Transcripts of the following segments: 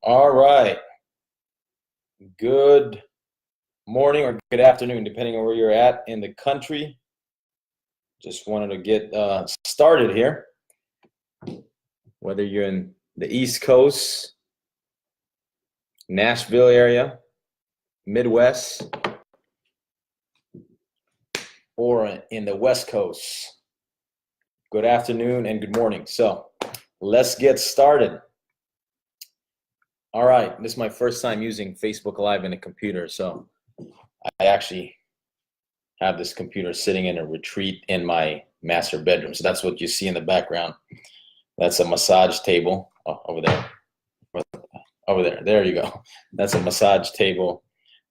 All right. Good morning or good afternoon, depending on where you're at in the country. Just wanted to get started here. Whether you're in the East Coast, Nashville area, Midwest, or in the West Coast, good afternoon and good morning. So let's get started. All right, this is my first time using Facebook Live in a computer, so I actually have this computer sitting in a retreat in my master bedroom. So that's what you see in the background. That's a massage table. Oh, over there. Over there. There you go. That's a massage table.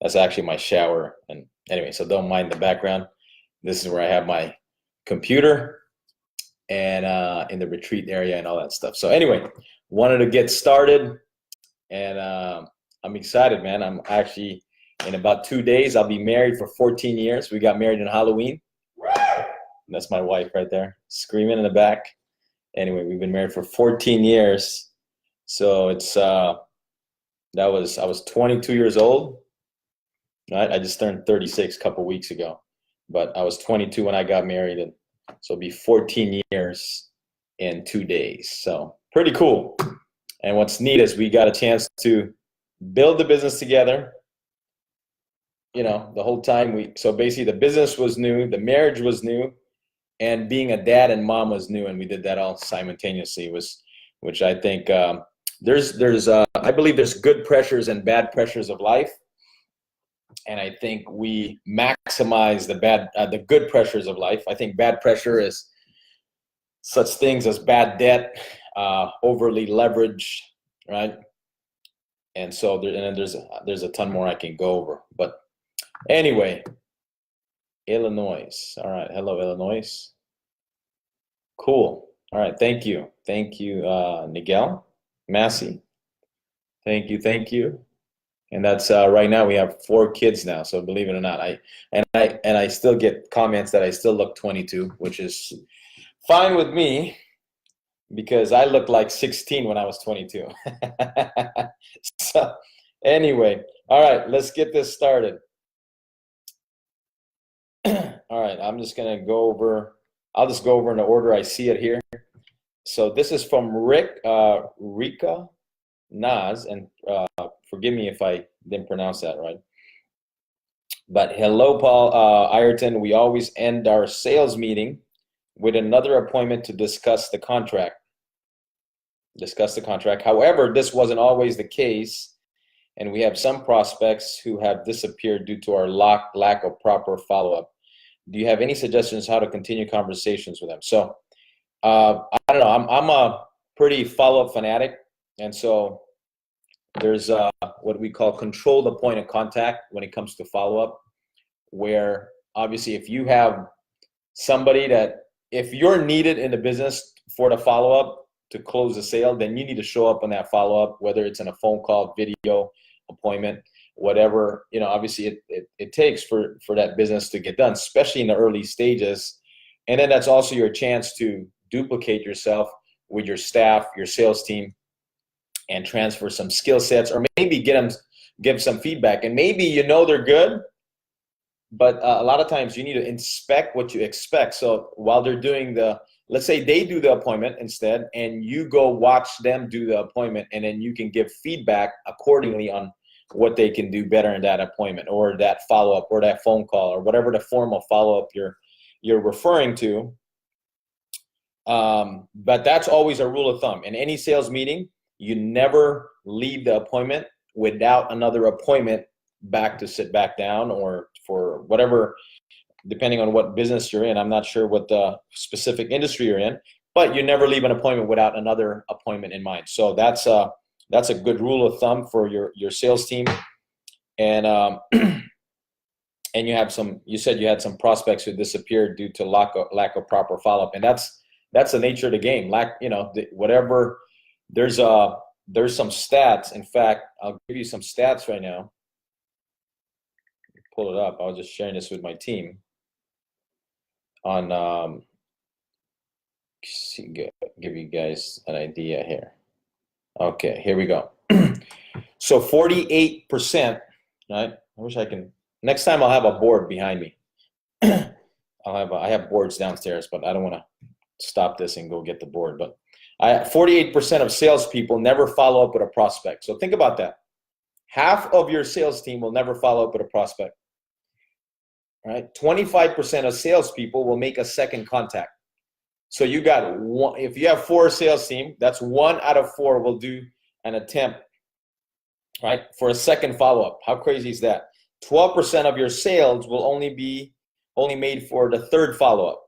That's actually my shower. And anyway, so don't mind the background. This is where I have my computer and in the retreat area and all that stuff. So anyway, wanted to get started. And I'm excited, man. I'm actually, in about 2 days, I'll be married for 14 years. We got married on Halloween. That's my wife right there, screaming in the back. Anyway, we've been married for 14 years. So it's, I was 22 years old. Right? I just turned 36 a couple weeks ago. But I was 22 when I got married. And so it'll be 14 years in 2 days. So pretty cool. And what's neat is we got a chance to build the business together. You know, the whole time so basically the business was new, the marriage was new, and being a dad and mom was new, and we did that all simultaneously, which I think I believe there's good pressures and bad pressures of life, and I think we maximize the good pressures of life. I think bad pressure is such things as bad debt, overly leveraged, right? And so there's a ton more I can go over, but anyway, Illinois. All right, hello Illinois. Cool. All right, thank you, Nigel, Massey. Thank you. And that's right now we have 4 kids now. So believe it or not, I still get comments that I still look 22, which is fine with me, because I looked like 16 when I was 22. So anyway, all right, let's get this started. All right, I'll just go over in the order I see it here. So this is from Rika Naz, and forgive me if I didn't pronounce that right. But hello, Paul, Ireton. We always end our sales meeting with another appointment to discuss the contract. However, this wasn't always the case, and we have some prospects who have disappeared due to our lack of proper follow-up. Do you have any suggestions how to continue conversations with them? So I don't know. I'm a pretty follow-up fanatic, and so there's what we call control the point of contact when it comes to follow-up, where obviously if you have somebody if you're needed in the business for the follow-up to close the sale, then you need to show up on that follow-up, whether it's in a phone call, video appointment, whatever, you know, obviously it takes for that business to get done, especially in the early stages. And then that's also your chance to duplicate yourself with your staff, your sales team, and transfer some skill sets, or maybe give some feedback. And maybe you know they're good, but a lot of times you need to inspect what you expect. So while they're doing let's say they do the appointment instead, and you go watch them do the appointment, and then you can give feedback accordingly on what they can do better in that appointment, or that follow-up, or that phone call, or whatever the form of follow-up you're referring to. But that's always a rule of thumb. In any sales meeting, you never leave the appointment without another appointment back to sit back down, or for whatever, depending on what business you're in. I'm not sure what the specific industry you're in, but you never leave an appointment without another appointment in mind. So that's a good rule of thumb for your sales team. And and you said you had some prospects who disappeared due to lack of proper follow-up, and that's the nature of the game. There's some stats. In fact, I'll give you some stats right now. Pull it up. I was just sharing this with my team. give you guys an idea here. Okay, here we go. So 48%, right? I wish I can, next time I'll have a board behind me. I have boards downstairs, but I don't want to stop this and go get the board. But 48% of salespeople never follow up with a prospect. So think about that. Half of your sales team will never follow up with a prospect. Right? 25% of salespeople will make a second contact. So you got one. If you have 4 sales team, that's 1 out of 4 will do an attempt, right, for a second follow-up. How crazy is that? 12% of your sales will only made for the third follow-up.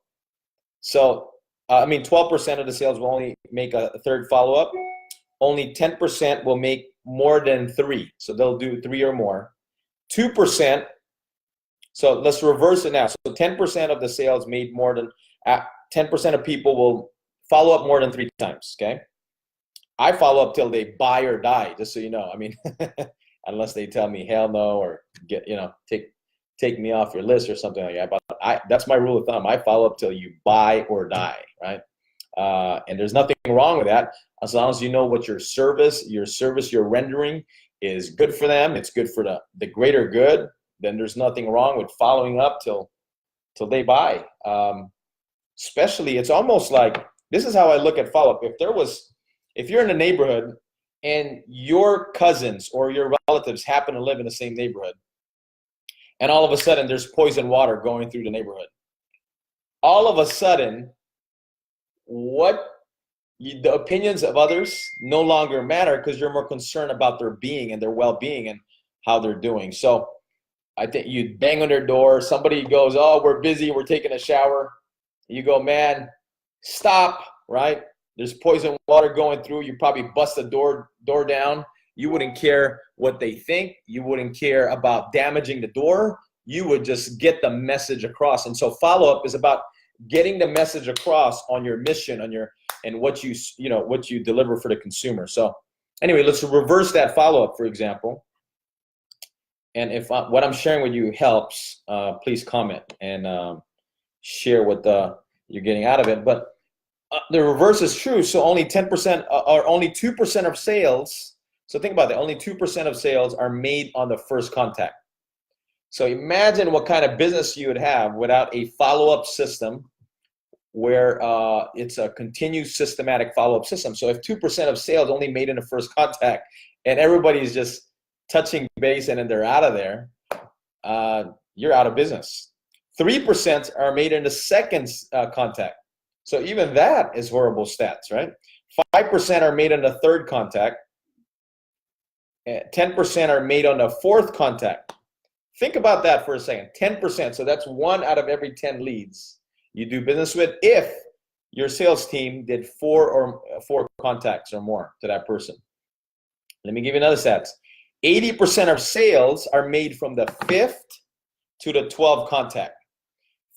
So 12% of the sales will only make a third follow-up. Only 10% will make more than 3. So they'll do 3 or more. 2%. So let's reverse it now. So 10% of the sales made more than 10% of people will follow up more than 3 times. Okay. I follow up till they buy or die, just so you know. I mean, unless they tell me hell no or take me off your list or something like that. But that's my rule of thumb. I follow up till you buy or die, right? And there's nothing wrong with that as long as you know what your service you're rendering is good for them. It's good for the greater good. Then there's nothing wrong with following up till they buy. Especially, it's almost like, this is how I look at follow-up. If you're in a neighborhood and your cousins or your relatives happen to live in the same neighborhood, and all of a sudden there's poison water going through the neighborhood, all of a sudden, the opinions of others no longer matter because you're more concerned about their being and their well-being and how they're doing. So I think you bang on their door, somebody goes, oh, we're busy, we're taking a shower. You go, man, stop, right? There's poison water going through. You probably bust the door down. You wouldn't care what they think. You wouldn't care about damaging the door. You would just get the message across. And so follow-up is about getting the message across on your mission, and what you deliver for the consumer. So anyway, let's reverse that follow-up, for example. And if what I'm sharing with you helps, please comment and share what you're getting out of it. But the reverse is true. So only 10% or only 2% of sales. So think about that. Only 2% of sales are made on the first contact. So imagine what kind of business you would have without a follow-up system where it's a continued systematic follow-up system. So if 2% of sales only made in the first contact and everybody's just touching base and then they're out of there, you're out of business. 3% are made in the second contact. So even that is horrible stats, right? 5% are made on the third contact. 10% are made on the fourth contact. Think about that for a second. 10%. So that's 1 out of every 10 leads you do business with if your sales team did 4 contacts or more to that person. Let me give you another stats. 80% of sales are made from the 5th to the 12th contact.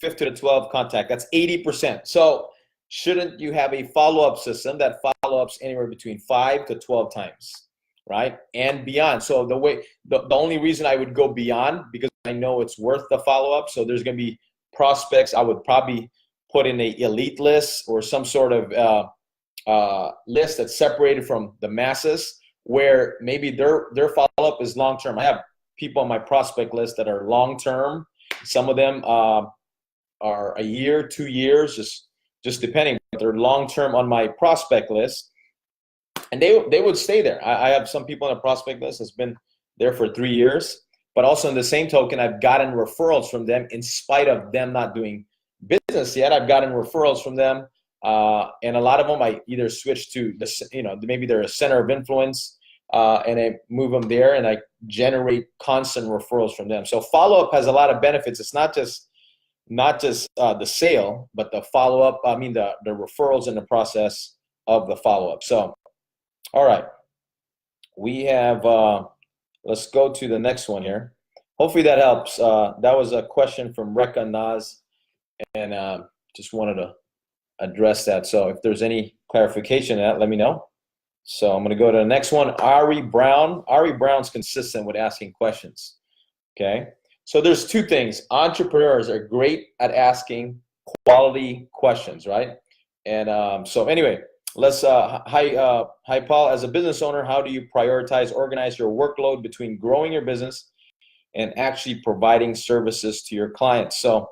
5th to the 12th contact. That's 80%. So shouldn't you have a follow-up system that follow-ups anywhere between 5 to 12 times, right? And beyond. So the only reason I would go beyond, because I know it's worth the follow-up. So there's going to be prospects I would probably put in a elite list or some sort of list that's separated from the masses, where maybe their follow-up is long-term. I have people on my prospect list that are long-term. Some of them are a year, 2 years, just depending. But they're long-term on my prospect list, and they would stay there. I have some people on the prospect list that's been there for 3 years, but also in the same token, I've gotten referrals from them in spite of them not doing business yet. I've gotten referrals from them, and a lot of them I either switch to maybe they're a center of influence, and I move them there, and I generate constant referrals from them. So follow-up has a lot of benefits. It's not just the sale, but the follow-up. I mean the referrals in the process of the follow-up. So, all right, we have. Let's go to the next one here. Hopefully that helps. That was a question from Rekha Naz, and just wanted to address that. So if there's any clarification on that, let me know. So I'm going to go to the next one. Ari Brown. Ari Brown's consistent with asking questions. Okay. So there's 2 things. Entrepreneurs are great at asking quality questions, right? And so anyway, let's hi Paul. As a business owner, how do you prioritize, organize your workload between growing your business and actually providing services to your clients? So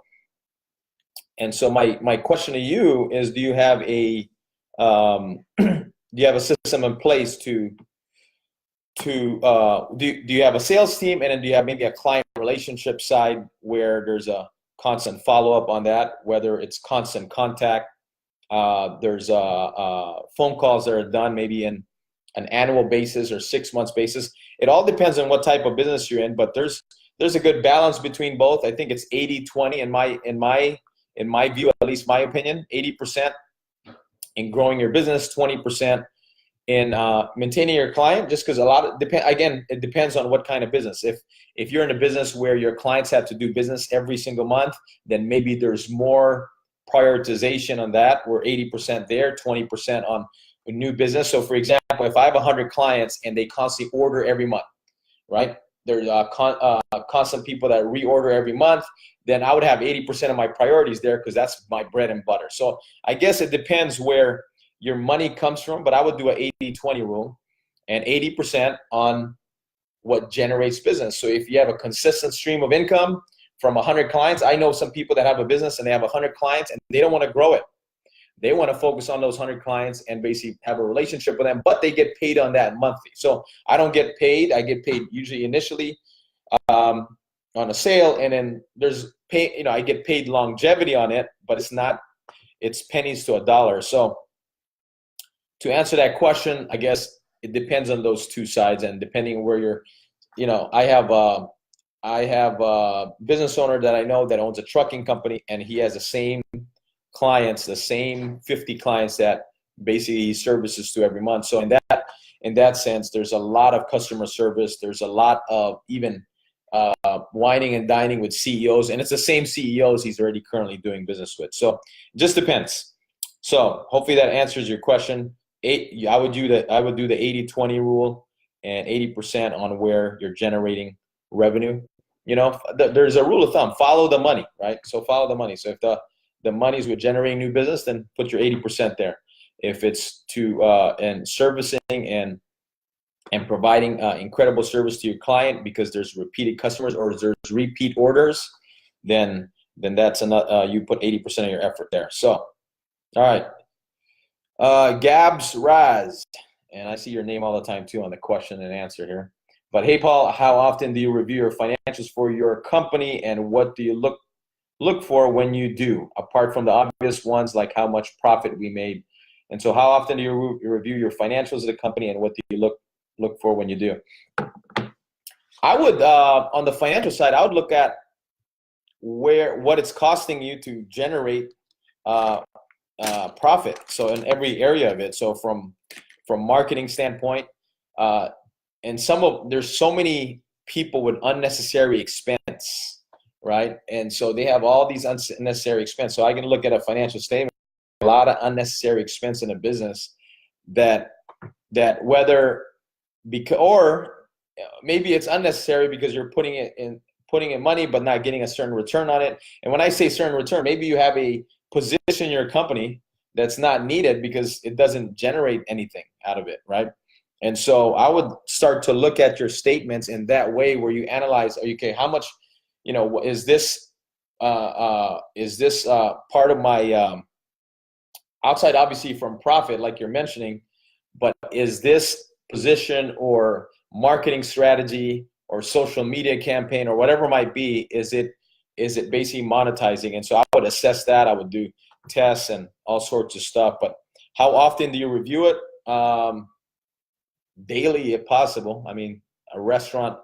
my question to you is, do you have a system in place do you have a sales team, and then do you have maybe a client relationship side where there's a constant follow-up on that, whether it's constant contact, there's phone calls that are done maybe in an annual basis or 6 months basis. It all depends on what type of business you're in, but there's a good balance between both. I think it's 80-20 in my view, at least my opinion. 80% in growing your business, 20% in maintaining your client, just because it depends on what kind of business. If you're in a business where your clients have to do business every single month, then maybe there's more prioritization on that. We're 80% there, 20% on new business. So for example, if I have 100 clients and they constantly order every month, right? There's constant people that reorder every month, then I would have 80% of my priorities there, because that's my bread and butter. So I guess it depends where your money comes from, but I would do an 80-20 rule, and 80% on what generates business. So if you have a consistent stream of income from 100 clients, I know some people that have a business and they have 100 clients and they don't want to grow it. They want to focus on those 100 clients and basically have a relationship with them, but they get paid on that monthly. So I don't get paid. I get paid usually initially on a sale, and then there's pay. I get paid longevity on it, but it's pennies to a dollar. So to answer that question, I guess it depends on those two sides, and depending where you're, I have a business owner that I know that owns a trucking company, and he has the same clients, the same 50 clients that basically he services to every month. So in that sense, there's a lot of customer service. There's a lot of even whining and dining with CEOs, and it's the same CEOs he's already currently doing business with. So it just depends. So hopefully that answers your question. I would do the 80-20 rule, and 80% on where you're generating revenue. There's a rule of thumb: follow the money, right? So follow the money. So if the money's with generating new business, then put your 80% there. If it's to and servicing and providing incredible service to your client because there's repeated customers or there's repeat orders, then that's you put 80% of your effort there. So, all right. Gabs Raz, and I see your name all the time too on the question and answer here. But hey, Paul, how often do you review your financials for your company, and what do you look for when you do, apart from the obvious ones like how much profit we made? And so how often do you review your financials of the company, and what do you look for when you do? I would, on the financial side, I would look at what it's costing you to generate profit. So in every area of it. So from marketing standpoint, and there's so many people with unnecessary expense, right? And so they have all these unnecessary expense. So I can look at a financial statement, a lot of unnecessary expense in a business that whether or maybe it's unnecessary because you're putting in money but not getting a certain return on it. And when I say certain return, maybe you have a position in your company that's not needed because it doesn't generate anything out of it, right? And so I would start to look at your statements in that way, where you analyze, okay, how much, is this part of my outside, obviously from profit, like you're mentioning, but is this position or marketing strategy or social media campaign or whatever it might be, is it basically monetizing? And so I would assess that. I would do tests and all sorts of stuff. But how often do you review it? Daily, if possible. I mean, a restaurant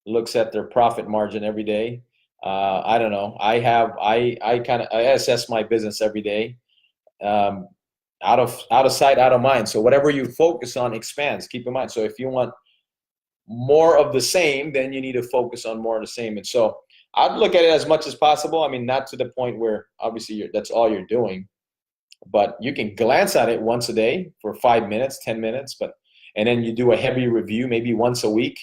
looks at their profit margin every day. I don't know. I assess my business every day. Out of sight, out of mind. So whatever you focus on expands. Keep in mind. So if you want more of the same, then you need to focus on more of the same. And so I'd look at it as much as possible. I mean, not to the point where obviously that's all you're doing, but you can glance at it once a day for 5 minutes, 10 minutes, and then you do a heavy review maybe once a week,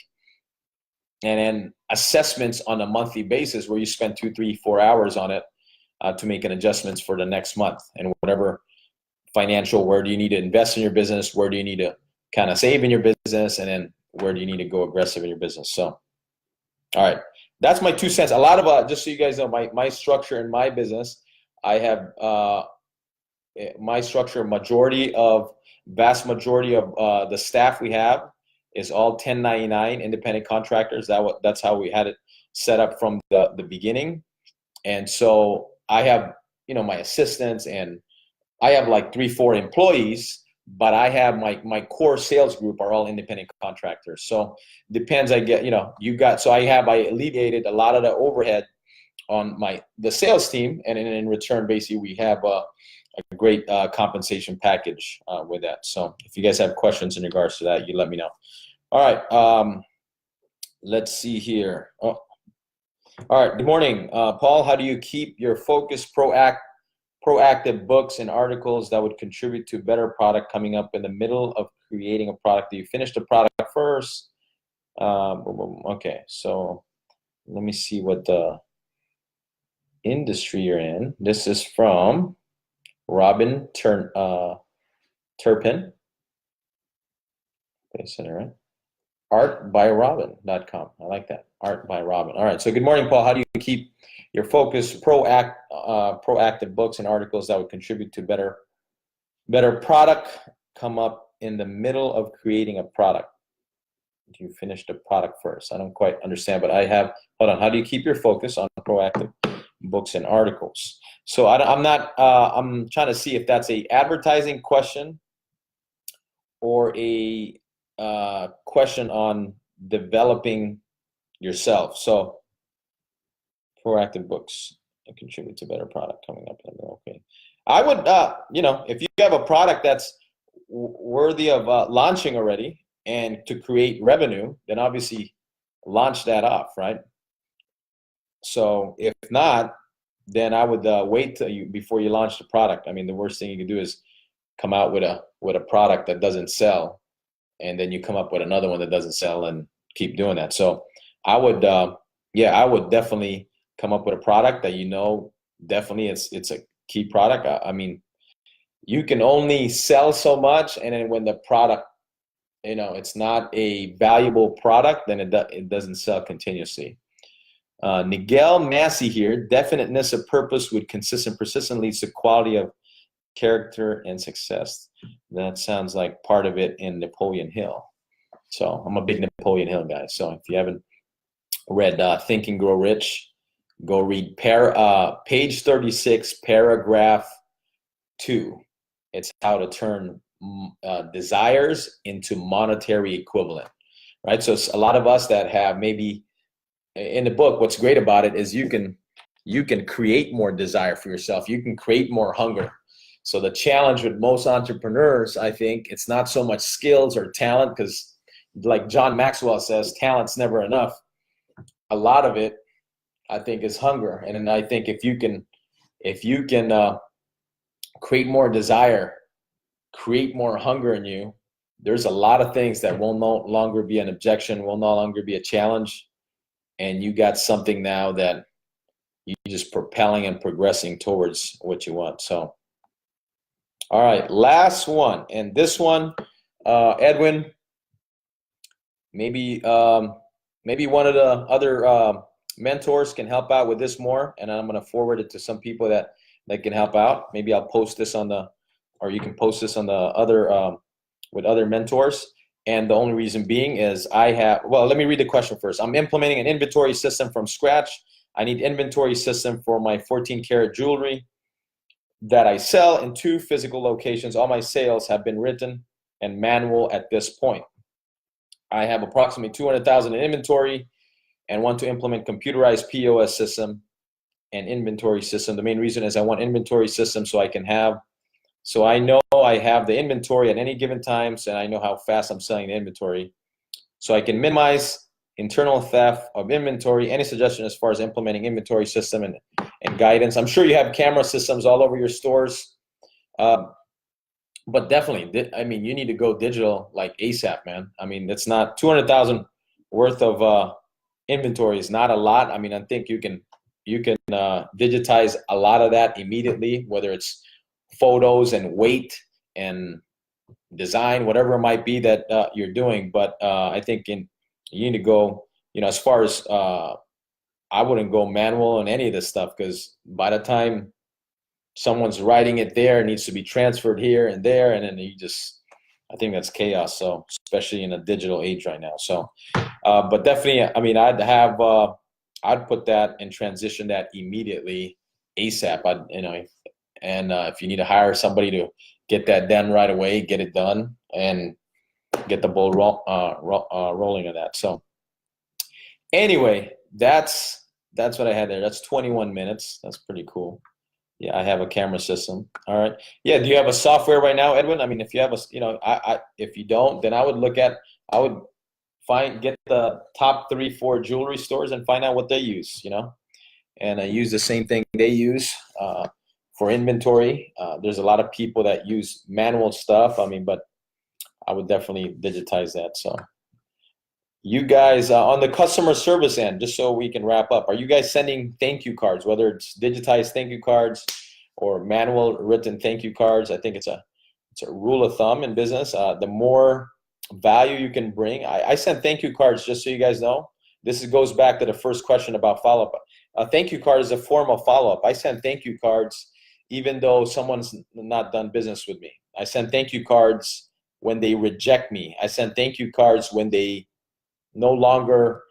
and then assessments on a monthly basis where you spend 2, 3, 4 hours on it. to make an adjustments for the next month, and whatever financial, where do you need to invest in your business, where do you need to kind of save in your business, and then where do you need to go aggressive in your business. So, all right, that's my 2 cents. A lot of, just so you guys know, my structure in my business, I have my structure, vast majority of the staff we have is all 1099 independent contractors. That's how we had it set up from the beginning. And so I have, my assistants, and I have like 3-4 employees, but I have my core sales group are all independent contractors. So depends, I get, so I alleviated a lot of the overhead on the sales team, and in return, basically, we have a great compensation package with that. So if you guys have questions in regards to that, you let me know. All right, let's see here. Oh, all right, good morning, Paul. How do you keep your focus, proactive books and articles that would contribute to better product coming up in the middle of creating a product? Do you finish the product first? Okay, so let me see what the industry you're in. This is from Robin Turpin. Okay, center, right? Artbyrobin.com. I like that. Art by Robin. All right. So good morning, Paul. How do you keep your focus, proactive books and articles that would contribute to better product come up in the middle of creating a product? Do you finish the product first? I don't quite understand, but hold on. How do you keep your focus on proactive books and articles? So I'm trying to see if that's a advertising question or a question on developing yourself. So proactive books and contribute to better product coming up. Okay. I would, if you have a product that's worthy of launching already and to create revenue, then obviously launch that off, right? So if not, then I would wait before you launch the product. I mean, the worst thing you can do is come out with a product that doesn't sell, and then you come up with another one that doesn't sell and keep doing that. So I would, I would definitely come up with a product that definitely it's a key product. I mean, you can only sell so much, and then when the product, it's not a valuable product, then it doesn't sell continuously. Nigel Massey here. Definiteness of purpose with consistent persistence leads to quality of character and success. That sounds like part of it in Napoleon Hill. So I'm a big Napoleon Hill guy. So if you haven't read Think and Grow Rich, go read page 36, paragraph 2. It's how to turn desires into monetary equivalent, right? So a lot of us that have maybe in the book, what's great about it is you can create more desire for yourself. You can create more hunger. So the challenge with most entrepreneurs, I think, it's not so much skills or talent, because like John Maxwell says, talent's never enough. A lot of it, I think, is hunger. And then I think if you can create more desire, create more hunger in you, there's a lot of things that will no longer be an objection, will no longer be a challenge. And you got something now that you're just propelling and progressing towards what you want. So, all right, last one. And this one, Edwin, maybe one of the other mentors can help out with this more, and I'm going to forward it to some people that can help out. Maybe I'll post this or you can post this on the other, with other mentors. And the only reason being is let me read the question first. I'm implementing an inventory system from scratch. I need inventory system for my 14-karat jewelry that I sell in 2 physical locations. All my sales have been written and manual at this point. I have approximately 200,000 in inventory and want to implement computerized POS system and inventory system. The main reason is I want inventory system so I know I have the inventory at any given time, so I know how fast I'm selling the inventory. So I can minimize internal theft of inventory. Any suggestion as far as implementing inventory system and guidance? I'm sure you have camera systems all over your stores. But definitely, I mean, you need to go digital like ASAP, man. I mean, it's not 200,000 worth of inventory is not a lot. I mean, I think you can digitize a lot of that immediately, whether it's photos and weight and design, whatever it might be that you're doing. But I think you need to go, as far as I wouldn't go manual on any of this stuff, because by the time someone's writing it there, it needs to be transferred here and there, and then I think that's chaos. So especially in a digital age right now. So, but definitely, I mean, I'd put that and transition that immediately, ASAP. And if you need to hire somebody to get that done right away, get it done and get the ball rolling on that. So anyway, that's what I had there. That's 21 minutes. That's pretty cool. Yeah, I have a camera system. All right. Yeah. Do you have a software right now, Edwin? I mean, if you have if you don't, then I would get the top 3-4 jewelry stores and find out what they use, and I use the same thing they use for inventory. There's a lot of people that use manual stuff. I mean, but I would definitely digitize that. So you guys on the customer service end, just so we can wrap up, are you guys sending thank you cards, whether it's digitized thank you cards or manual written thank you cards? I think it's a rule of thumb in business. The more value you can bring. I send thank you cards, just so you guys know. This goes back to the first question about follow-up. A thank you card is a form of follow-up. I send thank you cards even though someone's not done business with me. I send thank you cards when they reject me. I send thank you cards when they no longer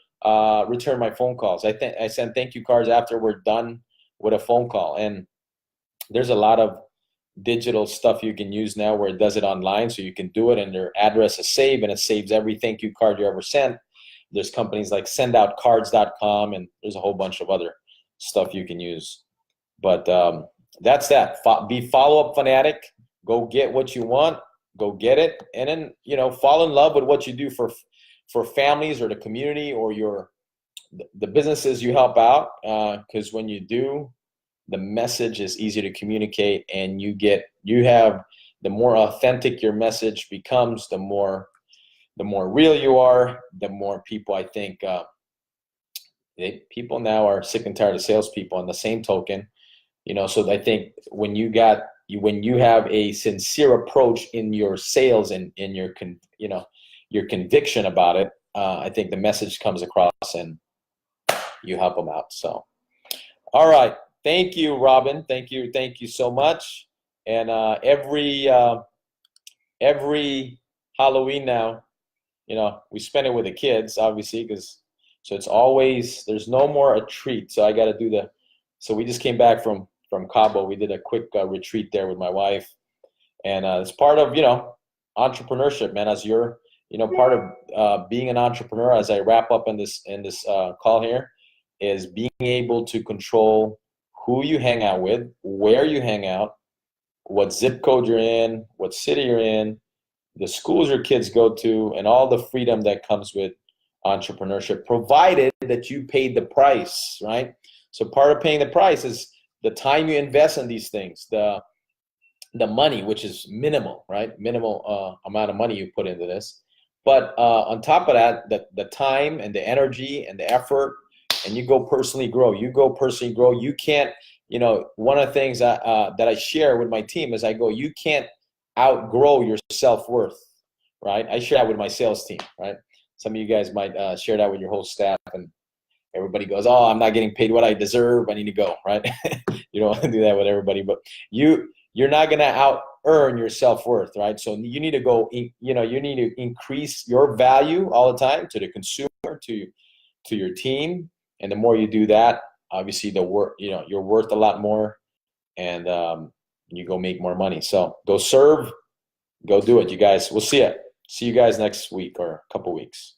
return my phone calls. I send thank you cards after we're done with a phone call. And there's a lot of digital stuff you can use now where it does it online, so you can do it and your address is saved and it saves every thank you card you ever sent. There's companies like sendoutcards.com and there's a whole bunch of other stuff you can use. But that's that. Be follow-up fanatic. Go get what you want. Go get it. And then, fall in love with what you do for families or the community or the businesses you help out. Because when you do, the message is easy to communicate, and the more authentic your message becomes, the more real you are, the more people, I think, people now are sick and tired of salespeople. On the same token, so I think when you have a sincere approach in your sales and in your conviction about it, I think the message comes across and you help them out. So, all right. Thank you, Robin. Thank you so much. And every Halloween now, we spend it with the kids, obviously, so it's always, there's no more a treat. So I got to do so we just came back from Cabo. We did a quick retreat there with my wife, and it's part of entrepreneurship, man. As you're part of being an entrepreneur. As I wrap up in this call here, is being able to control who you hang out with, where you hang out, what zip code you're in, what city you're in, the schools your kids go to, and all the freedom that comes with entrepreneurship, provided that you paid the price, right? So part of paying the price is the time you invest in these things, the money, which is minimal, right? Minimal amount of money you put into this. But on top of that, the time and the energy and the effort, and you go personally grow. You can't, one of the things that I share with my team is you can't outgrow your self-worth, right? I share that with my sales team, right? Some of you guys might share that with your whole staff, and everybody goes, oh, I'm not getting paid what I deserve, I need to go, right? You don't want to do that with everybody, but you're not going to out-earn your self-worth, right? So you need to go, you need to increase your value all the time to the consumer, to your team. And the more you do that, obviously you're worth a lot more, and you go make more money. So go serve, go do it, you guys. We'll see you guys next week or a couple weeks.